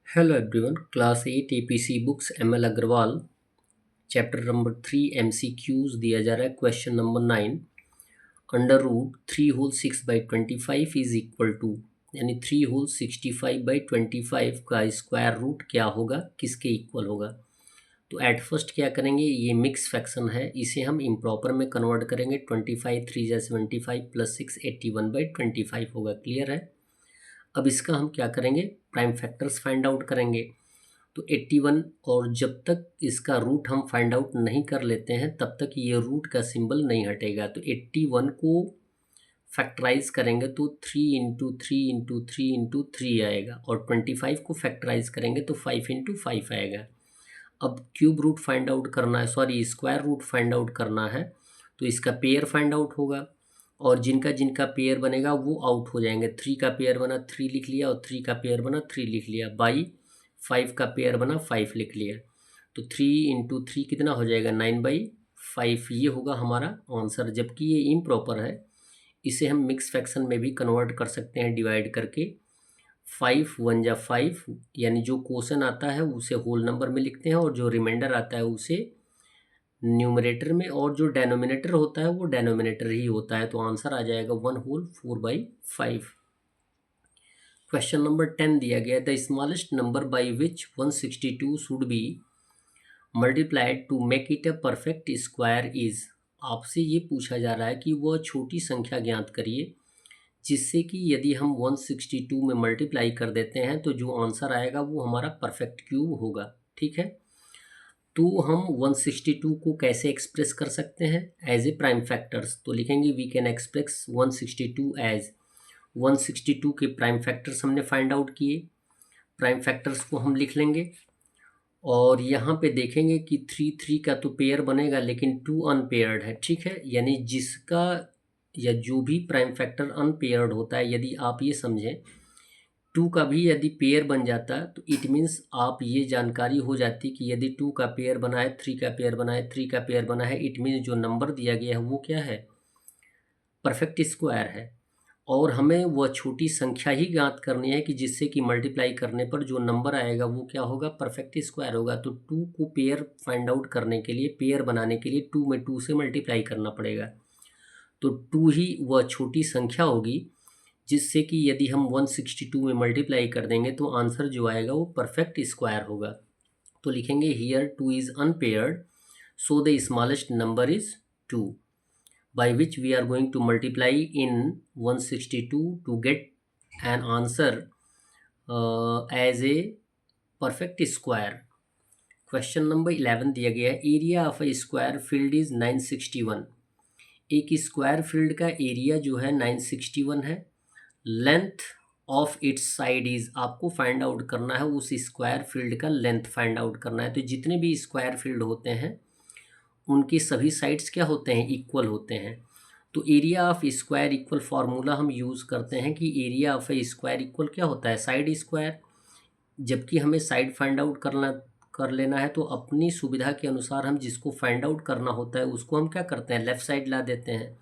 Hello everyone, Class 8 APC Books ML Agarwal chapter number 3 MCQs दिया जा रहा है। Question number 9, under root 3 whole 6 by 25 is equal to, यानी 3 whole 65 by 25 का square root क्या होगा, किसके इक्वल होगा। तो एट फर्स्ट क्या करेंगे, ये मिक्स फ्रैक्शन है, इसे हम इम्प्रॉपर में कन्वर्ट करेंगे। 25 3 जा 75 प्लस 6 81 बाई 25 होगा। क्लियर है। अब इसका हम क्या करेंगे, प्राइम फैक्टर्स फाइंड आउट करेंगे। तो 81, और जब तक इसका रूट हम फाइंड आउट नहीं कर लेते हैं तब तक ये रूट का सिंबल नहीं हटेगा। तो 81 को फैक्टराइज करेंगे तो 3 इंटू 3 इंटू 3 इंटू 3 आएगा, और 25 को फैक्टराइज करेंगे तो 5 इंटू 5 आएगा। अब क्यूब रूट फाइंड आउट करना है, sorry square root find out करना है, तो इसका पेयर फाइंड आउट होगा, और जिनका जिनका पेयर बनेगा वो आउट हो जाएंगे। 3 का पेयर बना 3 लिख लिया, और 3 का पेयर बना 3 लिख लिया, बाई 5 का पेयर बना 5 लिख लिया। तो 3 इंटू 3 कितना हो जाएगा, 9/5। ये होगा हमारा आंसर। जबकि ये इम्प्रॉपर है, इसे हम मिक्स फ्रैक्शन में भी कन्वर्ट कर सकते हैं डिवाइड करके। 5 1 जा 5, यानी जो क्वोशन आता है उसे होल नंबर में लिखते हैं, और जो रिमाइंडर आता है उसे न्यूमरेटर में, और जो डेनोमिनेटर होता है वो डेनोमिनेटर ही होता है। तो आंसर आ जाएगा 1 होल 4/5। क्वेश्चन नंबर 10 दिया गया, the smallest number by which 162 should be multiplied to make it a perfect square is. आपसे ये पूछा जा रहा है कि वह छोटी संख्या ज्ञात करिए जिससे कि यदि हम 162 में मल्टीप्लाई कर देते हैं तो जो आंसर आएगा वो हमारा परफेक्ट क्यूब होगा। ठीक है। तो हम 162 को कैसे एक्सप्रेस कर सकते हैं, एज ए प्राइम फैक्टर्स। तो लिखेंगे वी कैन एक्सप्रेस 162 एज 162 के प्राइम फैक्टर्स हमने फाइंड आउट किए। प्राइम फैक्टर्स को हम लिख लेंगे, और यहाँ पे देखेंगे कि 3 3 का तो पेयर बनेगा लेकिन 2 अनपेयर्ड है। ठीक है, यानी जिसका या जो भी प्राइम फैक्टर अनपेयर्ड होता है, यदि आप ये समझें 2 का भी यदि पेयर बन जाता तो इट मीन्स आप ये जानकारी हो जाती कि यदि 2 का पेयर बना है, 3 का पेयर बना है, 3 का पेयर बना है, इट मीन्स जो नंबर दिया गया है वो क्या है, परफेक्ट स्क्वायर है। और हमें वह छोटी संख्या ही ज्ञात करनी है कि जिससे कि मल्टीप्लाई करने पर जो नंबर आएगा वो क्या होगा, परफेक्ट स्क्वायर होगा। तो 2 को पेयर फाइंड आउट करने के लिए, पेयर बनाने के लिए 2 में 2 से मल्टीप्लाई करना पड़ेगा। तो 2 ही वह छोटी संख्या होगी जिससे कि यदि हम 162 में मल्टीप्लाई कर देंगे तो आंसर जो आएगा वो परफेक्ट स्क्वायर होगा। तो लिखेंगे here 2 is unpaired, so the smallest number is 2, by which we are going to multiply in 162 to get an answer as a perfect square. Question number 11 दिया गया है, area of a square field is 961। एक square field का area जो है 961 है। Length of its side is, आपको find out करना है उस स्क्वायर फील्ड का लेंथ फाइंड आउट करना है। तो जितने भी स्क्वायर फील्ड होते हैं उनकी सभी साइड्स क्या होते हैं, इक्वल होते हैं। तो area of square equal formula हम यूज़ करते हैं कि area of A square equal क्या होता है, साइड स्क्वायर। जबकि हमें साइड फाइंड आउट कर लेना है, तो अपनी सुविधा के अनुसार हम जिसको फाइंड आउट करना होता है उसको हम क्या करते हैं, लेफ़्ट साइड ला देते हैं।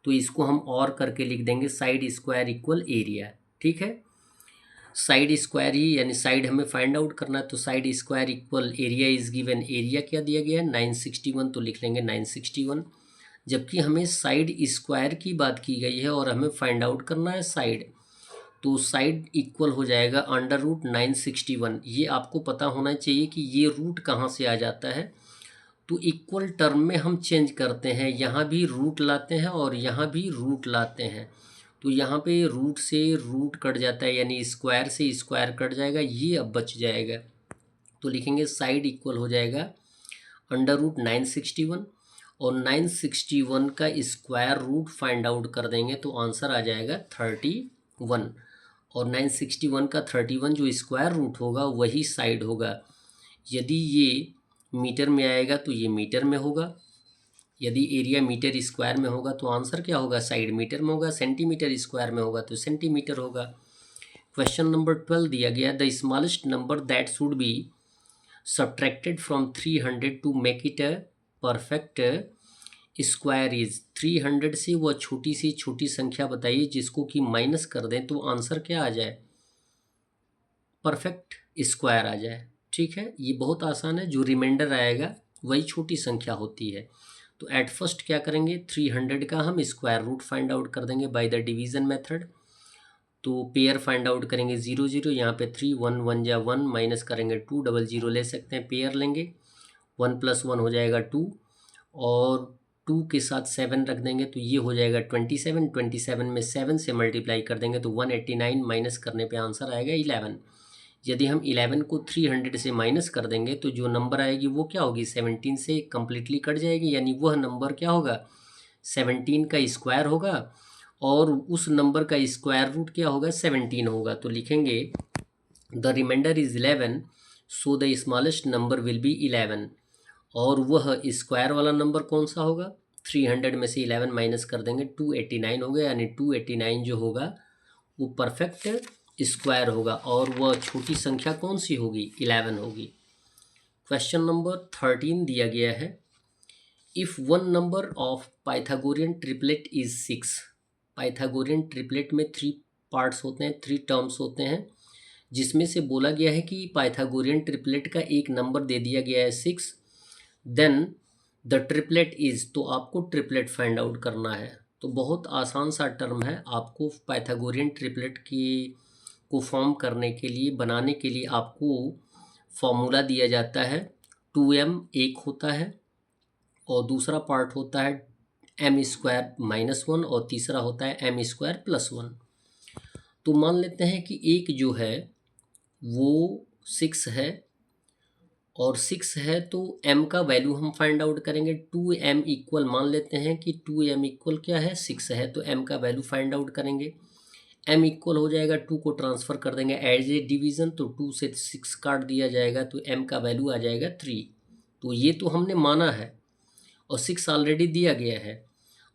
तो इसको हम और करके लिख देंगे साइड स्क्वायर इक्वल एरिया। ठीक है, साइड स्क्वायर ही, यानी साइड हमें फाइंड आउट करना है, तो side square equal area is given. Area क्या दिया गया है, 961, तो लिख लेंगे 961। जबकि हमें साइड स्क्वायर की बात की गई है और हमें फाइंड आउट करना है साइड, तो साइड इक्वल हो जाएगा अंडर रूट 961। ये आपको पता होना चाहिए कि ये रूट कहाँ से आ जाता है। तो इक्वल टर्म में हम चेंज करते हैं, यहाँ भी रूट लाते हैं और यहाँ भी रूट लाते हैं। तो यहाँ पे रूट से रूट कट जाता है, यानी स्क्वायर से स्क्वायर कट जाएगा, ये अब बच जाएगा। तो लिखेंगे साइड इक्वल हो जाएगा अंडर रूट 961, और 961 का स्क्वायर रूट फाइंड आउट कर देंगे तो आंसर आ जाएगा 31। और 961 का 31 जो स्क्वायर रूट होगा वही साइड होगा। यदि ये मीटर में आएगा तो ये मीटर में होगा, यदि एरिया मीटर स्क्वायर में होगा तो आंसर क्या होगा, साइड मीटर में होगा, सेंटीमीटर स्क्वायर में होगा तो सेंटीमीटर होगा। क्वेश्चन नंबर 12 दिया गया, the smallest number that should be subtracted from 300 to make it a perfect square is. 300 से वह छोटी सी छोटी संख्या बताइए जिसको कि माइनस कर दें तो आंसर क्या आ जाए, परफेक्ट स्क्वायर आ जाए। ठीक है, ये बहुत आसान है, जो रिमाइंडर आएगा वही छोटी संख्या होती है। तो एट फर्स्ट क्या करेंगे, 300 का हम स्क्वायर रूट फाइंड आउट कर देंगे बाय द डिवीज़न मेथड। तो पेयर फाइंड आउट करेंगे 0 0, यहाँ पे 3 1 1 जा 1 माइनस करेंगे 2, डबल 0 ले सकते हैं, पेयर लेंगे 1 + 1 हो जाएगा 2 और 2 के साथ 7 रख देंगे तो ये हो जाएगा 27। 27 में 7 से मल्टीप्लाई कर देंगे तो 189 माइनस करने पे आंसर आएगा 11। यदि हम 11 को 300 से माइनस कर देंगे तो जो नंबर आएगी वो क्या होगी, 17 से कम्प्लीटली कट जाएगी, यानी वह नंबर क्या होगा, 17 का स्क्वायर होगा और उस नंबर का स्क्वायर रूट क्या होगा, 17 होगा। तो लिखेंगे the reminder is 11, so the smallest number will be 11। और वह स्क्वायर वाला नंबर कौन सा होगा, 300 में से 11 माइनस कर देंगे 289 हो गया, यानी 289 जो होगा वो परफेक्ट स्क्वायर होगा और वह छोटी संख्या कौन सी होगी, 11 होगी। क्वेश्चन नंबर 13 दिया गया है, if one number of Pythagorean triplet is 6। Pythagorean triplet में 3 पार्ट्स होते हैं, 3 टर्म्स होते हैं, जिसमें से बोला गया है कि पाइथागोरियन ट्रिपलेट का एक नंबर दे दिया गया है 6, देन द ट्रिपलेट इज, तो आपको ट्रिपलेट फाइंड आउट करना है। तो बहुत आसान सा टर्म है, आपको पाइथागोरियन ट्रिपलेट की को फॉर्म करने के लिए, बनाने के लिए आपको फॉर्मूला दिया जाता है, 2m एक होता है और दूसरा पार्ट होता है m² - 1 और तीसरा होता है m² + 1। तो मान लेते हैं कि एक जो है वो 6 है और 6 है तो m का वैल्यू हम फाइंड आउट करेंगे, 2m इक्वल, मान लेते हैं कि 2m इक्वल क्या है, 6 है, तो m का वैल्यू फाइंड आउट करेंगे। m इक्वल हो जाएगा 2 को ट्रांसफ़र कर देंगे एज ए डिवीज़न, तो 2 से 6 काट दिया जाएगा तो m का वैल्यू आ जाएगा 3। तो ये तो हमने माना है और 6 ऑलरेडी दिया गया है।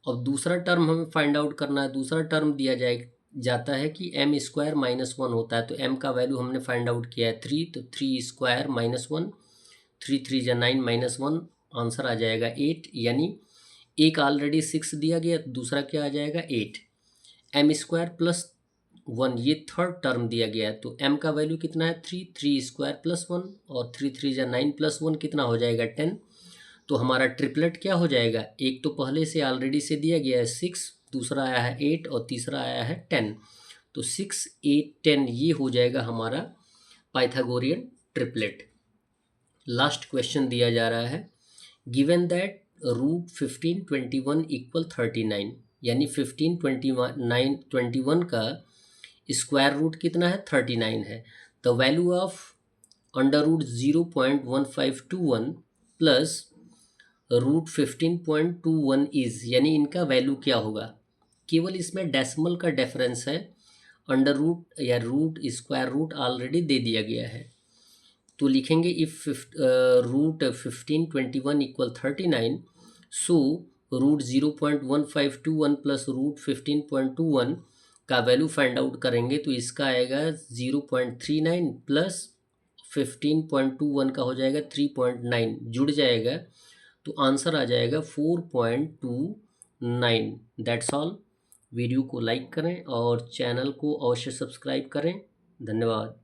अब दूसरा टर्म हमें फाइंड आउट करना है, दूसरा टर्म दिया जाता है कि m² - 1 होता है, तो m का वैल्यू हमने फाइंड आउट किया है 3, तो 3² - 1, 3 3 जा 9 - 1, आंसर आ जाएगा 8, यानी एक ऑलरेडी 6 दिया गया, दूसरा क्या आ जाएगा 8। m² + 1 ये थर्ड टर्म दिया गया है, तो m का वैल्यू कितना है 3, 3² + 1 और 3 3 जा 9 + 1 कितना हो जाएगा 10। तो हमारा ट्रिपलेट क्या हो जाएगा, एक तो पहले से ऑलरेडी से दिया गया है 6, दूसरा आया है 8 और तीसरा आया है 10, तो 6 8 10 ये हो जाएगा हमारा पाइथागोरियन ट्रिपलेट। लास्ट क्वेश्चन दिया जा रहा है, गिवन दैट √15 21 = 39, यानी 15 21 का स्क्वायर रूट कितना है 39 है। The value of √0.1521 plus √15.21 is, यानी इनका वैल्यू क्या होगा, केवल इसमें डेसिमल का डिफरेंस है, अंडर रूट या रूट स्क्वायर रूट ऑलरेडी दे दिया गया है। तो लिखेंगे इफ √15 21 = 39, सो √0.1521 प्लस √15.21 का वैल्यू फाइंड आउट करेंगे तो इसका आएगा 0.39 प्लस 15.21 का हो जाएगा 3.9, जुड़ जाएगा तो आंसर आ जाएगा 4.29। That's all. वीडियो को लाइक करें और चैनल को अवश्य सब्सक्राइब करें। धन्यवाद।